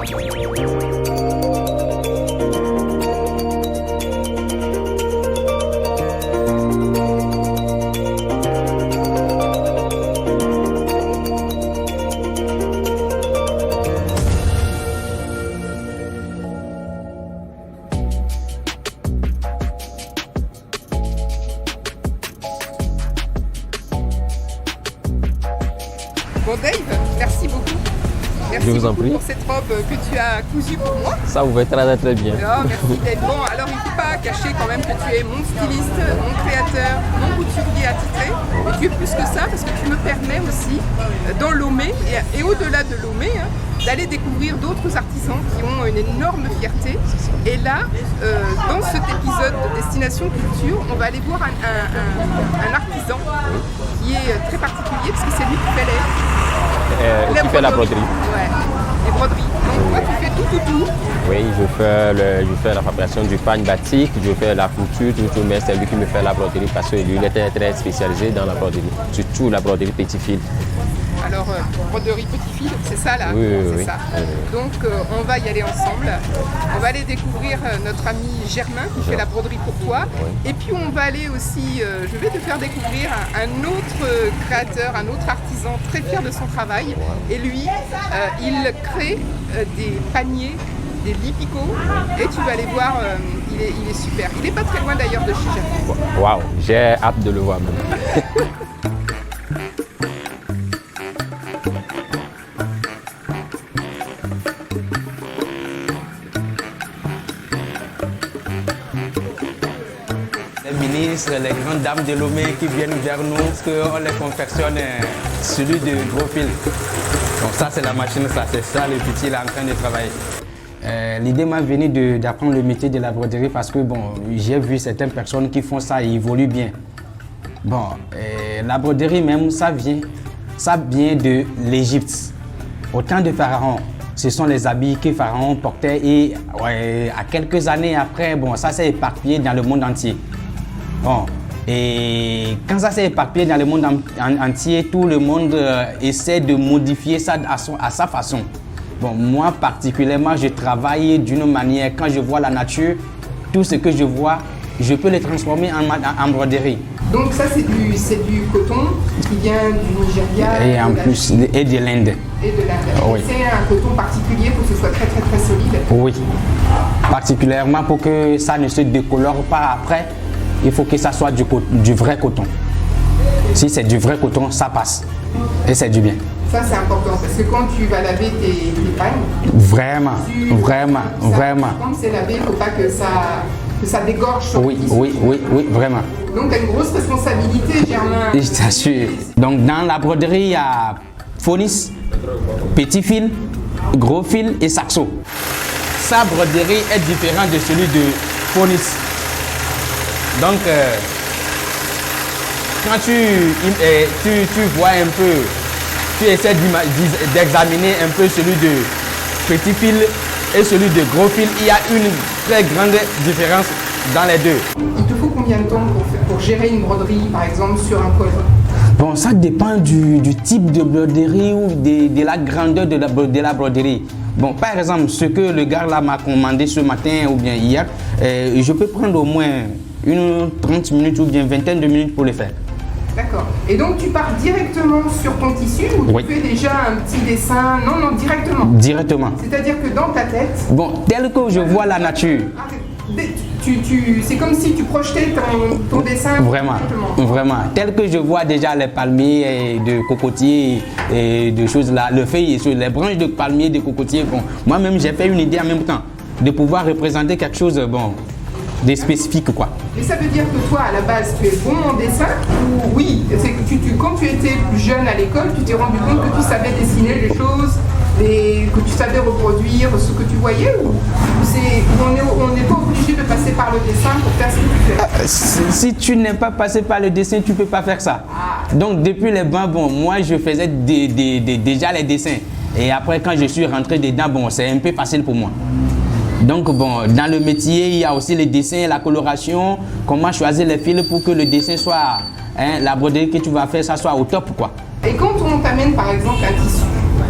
Bon Dave, merci beaucoup. Merci Je vous en beaucoup prie. pour cette robe que tu as cousue pour moi. Ça vous va très bien. Oh, merci Dave. Bon, alors il ne faut pas cacher quand même que tu es mon styliste, mon créateur, mon couturier attitré. Et tu es plus que ça parce que tu me permets aussi, dans Lomé et au-delà de Lomé, d'aller découvrir d'autres artisans qui ont une énorme fierté. Et là, dans cet épisode de Destination Culture, on va aller voir un artisan qui est très particulier parce que c'est lui qui fait qui fait la broderie. Ouais, les broderies. Donc toi, tu fais tout. Oui, je fais la fabrication du pagne batik, je fais la couture, tout, mais c'est lui qui me fait la broderie parce que lui, il était très spécialisé dans la broderie, surtout la broderie petit fil. Alors, broderie petit fil, c'est ça là? Oui, c'est oui. ça. Donc, on va y aller ensemble. On va aller découvrir notre ami Germain qui fait la broderie pour toi. Oui. Et puis, on va aller aussi, je vais te faire découvrir un autre créateur, un autre artisan très fier de son travail. Et lui, il crée des paniers, des lipicots. Et tu vas aller voir, il est super. Il n'est pas très loin d'ailleurs de chez Germain. Waouh, j'ai hâte de le voir même. Les ministres, les grandes dames de Lomé qui viennent vers nous, parce qu'on les confectionne celui de gros fil. Donc ça c'est la machine, ça c'est ça le petit là en train de travailler. L'idée m'a venu d'apprendre le métier de la broderie parce que bon, j'ai vu certaines personnes qui font ça et évoluent bien. Bon, la broderie même, ça vient de l'Égypte. Au temps de Pharaon, ce sont les habits que Pharaon portait et à quelques années après, bon, ça s'est éparpillé dans le monde entier. Bon, et quand ça s'est éparpillé dans le monde entier, tout le monde essaie de modifier ça à sa façon. Bon, moi particulièrement, je travaille d'une manière, quand je vois la nature, tout ce que je vois, je peux le transformer en broderie. Donc ça c'est du coton qui vient du Nigeria Et en plus, et de l'Inde. Et de l'Inde. Oui. C'est un coton particulier pour que ce soit très solide. Oui, particulièrement pour que ça ne se décolore pas après, il faut que ça soit du vrai coton. Si c'est du vrai coton, ça passe et c'est du bien. Ça c'est important parce que quand tu vas laver tes pagnes, Vraiment, quand c'est lavé, il ne faut pas que ça dégorge sur le tissu. Oui, vraiment. Donc tu as une grosse responsabilité, Germain. Je t'assure. Donc dans la broderie, il y a Phonis, petit fil, gros fil et saxo. Sa broderie est différente de celui de Phonis. Donc quand tu vois un peu, tu essaies d'examiner un peu celui de petit fil et celui de gros fil, il y a une très grande différence dans les deux. Il te faut combien de temps pour gérer une broderie, par exemple, sur un col? Bon, ça dépend du type de broderie ou de la grandeur de la broderie. Bon, par exemple, ce que le gars là m'a commandé ce matin ou bien hier, je peux prendre au moins une 30 minutes ou bien vingtaine de minutes pour le faire. D'accord. Et donc tu pars directement sur ton tissu ou Oui. tu fais déjà un petit dessin? Non, directement. Directement. C'est-à-dire que dans ta tête, Bon, tel que je vois la nature. c'est comme si tu projetais ton dessin. Vraiment, directement. vraiment. Tel que je vois déjà les palmiers de cocotiers et de choses là, le feuille sur les branches de palmiers de cocotiers. Bon, moi-même j'ai fait une idée en même temps de pouvoir représenter quelque chose bon, de spécifique quoi. Mais ça veut dire que toi, à la base, tu es bon en dessin ou oui, c'est que quand tu étais plus jeune à l'école, tu t'es rendu compte que tu savais dessiner les choses, que tu savais reproduire ce que tu voyais ou on n'est pas obligé de passer par le dessin pour faire ce que tu fais? Si tu n'es pas passé par le dessin, tu ne peux pas faire ça. Donc depuis les bancs, bon, moi je faisais déjà les dessins. Et après quand je suis rentré dedans, bon, c'est un peu facile pour moi. Donc bon, dans le métier, il y a aussi les dessins, la coloration, comment choisir les fils pour que le dessin soit, la broderie que tu vas faire, ça soit au top quoi. Et quand on t'amène par exemple un tissu,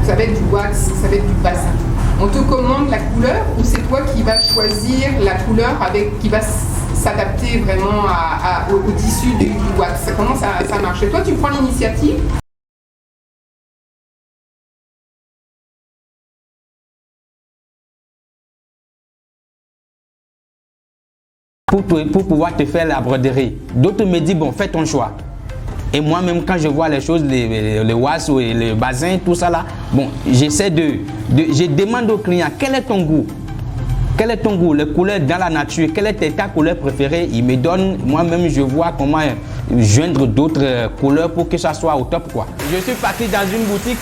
ça va être du wax, ça va être du bassin, on te commande la couleur ou c'est toi qui vas choisir la couleur qui va s'adapter vraiment au tissu du wax? Comment ça marche? Et toi, tu prends l'initiative? Pour pouvoir te faire la broderie. D'autres me disent, bon, fais ton choix. Et moi-même, quand je vois les choses, les wax ou les bazins, tout ça là, bon, j'essaie je demande au client, quel est ton goût? Quel est ton goût? Les couleurs dans la nature, quelle est ta couleur préférée? Il me donne, moi-même, je vois comment joindre d'autres couleurs pour que ça soit au top, quoi. Je suis parti dans une boutique,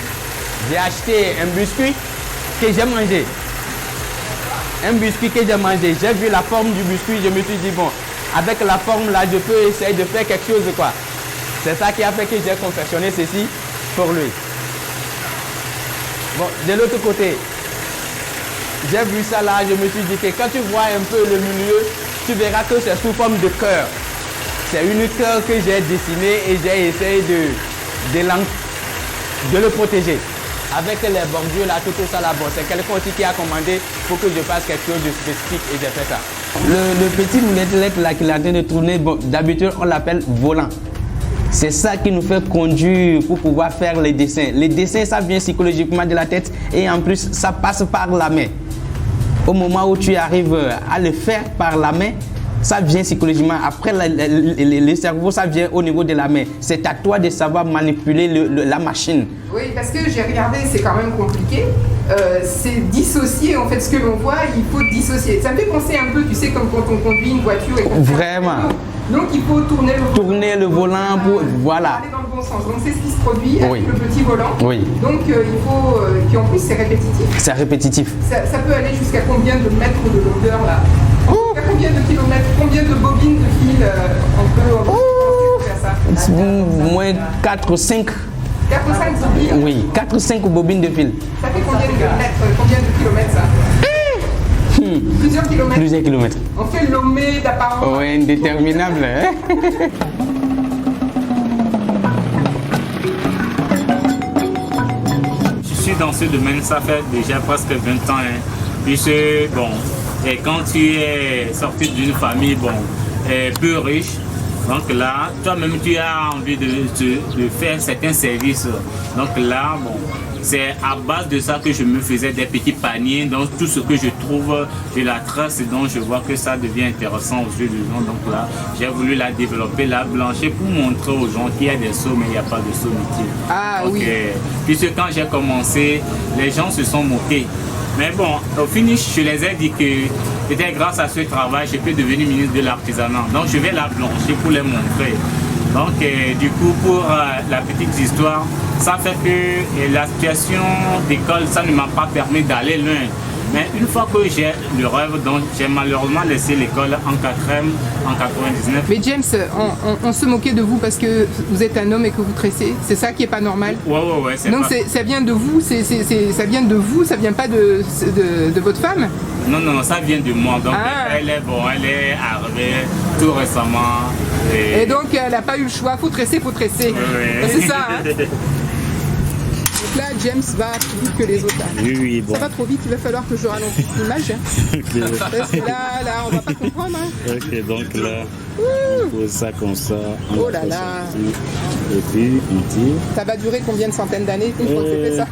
j'ai acheté un biscuit que j'ai mangé. Un biscuit que j'ai mangé, j'ai vu la forme du biscuit, je me suis dit, bon, avec la forme là, je peux essayer de faire quelque chose, quoi. C'est ça qui a fait que j'ai confectionné ceci pour lui. Bon, de l'autre côté, j'ai vu ça là, je me suis dit que quand tu vois un peu le milieu, tu verras que c'est sous forme de cœur. C'est une cœur que j'ai dessinée et j'ai essayé de le protéger. Avec les bordures là, tout ça là, bon, c'est quelqu'un aussi qui a commandé pour que je fasse quelque chose de spécifique et j'ai fait ça. Le petit moulette là qu'il est en train de tourner, bon, d'habitude on l'appelle volant. C'est ça qui nous fait conduire pour pouvoir faire les dessins. Les dessins, ça vient psychologiquement de la tête et en plus, ça passe par la main. Au moment où tu arrives à le faire par la main, ça vient psychologiquement. Après, le cerveau, ça vient au niveau de la main. C'est à toi de savoir manipuler la machine. Oui, parce que j'ai regardé, c'est quand même compliqué. C'est dissocier, en fait, ce que l'on voit, il faut dissocier. Ça me fait penser un peu, tu sais, comme quand on conduit une voiture. Et vraiment. Donc, il faut tourner le volant pour, voilà. Aller dans le bon sens. Donc, c'est ce qui se produit avec oui. le petit volant. Oui. Donc, il faut... puis en plus, c'est répétitif. C'est répétitif. Ça peut aller jusqu'à combien de mètres de longueur, là? Jusqu'à combien de kilomètres? Combien de bobines de fil on peut faire ça? Moins 4 ou 5. 4 ou 5 bobines? Oui, 4 ou 5 bobines de fil. Ça fait combien de mètres? Combien de kilomètres, ça? Plusieurs kilomètres. Plusieurs kilomètres. On fait Lomé d'apparence. Oui, indéterminable. Je suis dans ce domaine, ça fait déjà presque 20 ans. Puisque, bon, et quand tu es sorti d'une famille, bon, peu riche, donc là, toi-même, tu as envie de faire certains services. Donc là, bon, c'est à base de ça que je me faisais des petits paniers. Donc tout ce que je trouve, je la trace et donc je vois que ça devient intéressant aux yeux des gens. Donc là, j'ai voulu la développer, la blanchir pour montrer aux gens qu'il y a des seaux, mais il n'y a pas de seaux métier. Ah oui. Puisque quand j'ai commencé, les gens se sont moqués. Mais bon, au finish, je les ai dit que c'était grâce à ce travail, je peux devenir ministre de l'artisanat. Donc je vais la blanchir pour les montrer. Donc du coup, pour la petite histoire, ça fait que la situation d'école, ça ne m'a pas permis d'aller loin. Mais une fois que j'ai le rêve, donc j'ai malheureusement laissé l'école en 4e, en 99. Mais James, on se moquait de vous parce que vous êtes un homme et que vous tressez. C'est ça qui est pas normal. Ouais. Donc ça vient de vous, ça vient de vous, ça vient pas de votre femme? Non, ça vient de moi. Donc elle est arrivée tout récemment. Et donc elle n'a pas eu le choix, faut tresser. Oui. C'est ça, hein? Donc là, James va plus vite que les autres. Là. Oui, bon. Ça va trop vite, il va falloir que je ralentisse l'image. Hein. Okay. Parce que là, on va pas comprendre. Hein. Ok, donc là, on pose ça comme ça. Oh là là. Et puis, on tire. Ça va durer combien de centaines d'années une fois que tu fais ça?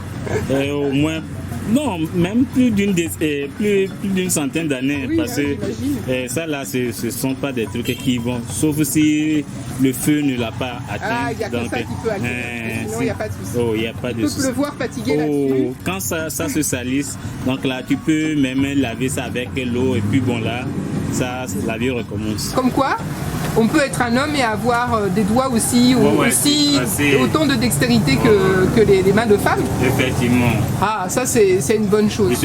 Au moins, non, même plus d'une centaine d'années. Oui, parce que ça là, ce ne sont pas des trucs qui vont, sauf si le feu ne l'a pas atteint. Ah, il y a que ça qui peut atteindre, sinon il n'y a pas de souci. Oh, il n'y a pas de souci. Tu peux pleuvoir fatigué là-dessus. Quand ça se salisse, donc là, tu peux même laver ça avec l'eau et puis bon là, la vie recommence. Comme quoi, on peut être un homme et avoir des doigts aussi, aussi autant de dextérité que les mains de femmes. Effectivement. Ah, ça c'est une bonne chose. Il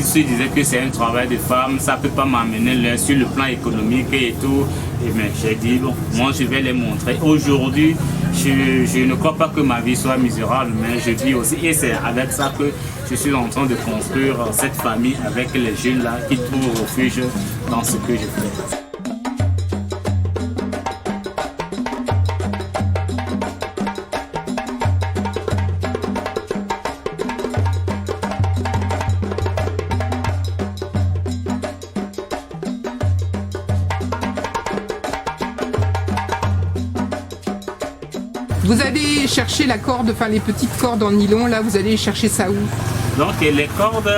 se disait que c'est un travail de femme, ça ne peut pas m'amener là sur le plan économique et tout. Et bien j'ai dit, bon, moi je vais les montrer. Aujourd'hui, je ne crois pas que ma vie soit misérable, mais je vis aussi. Et c'est avec ça que je suis en train de construire cette famille avec les jeunes là qui trouvent refuge dans ce que je fais. Vous allez chercher la corde, enfin les petites cordes en nylon, là, vous allez chercher ça où? Donc les cordes,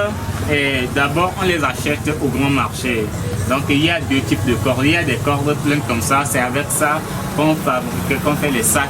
d'abord on les achète au grand marché. Donc il y a deux types de cordes. Il y a des cordes pleines comme ça, c'est avec ça qu'on fait les sacs.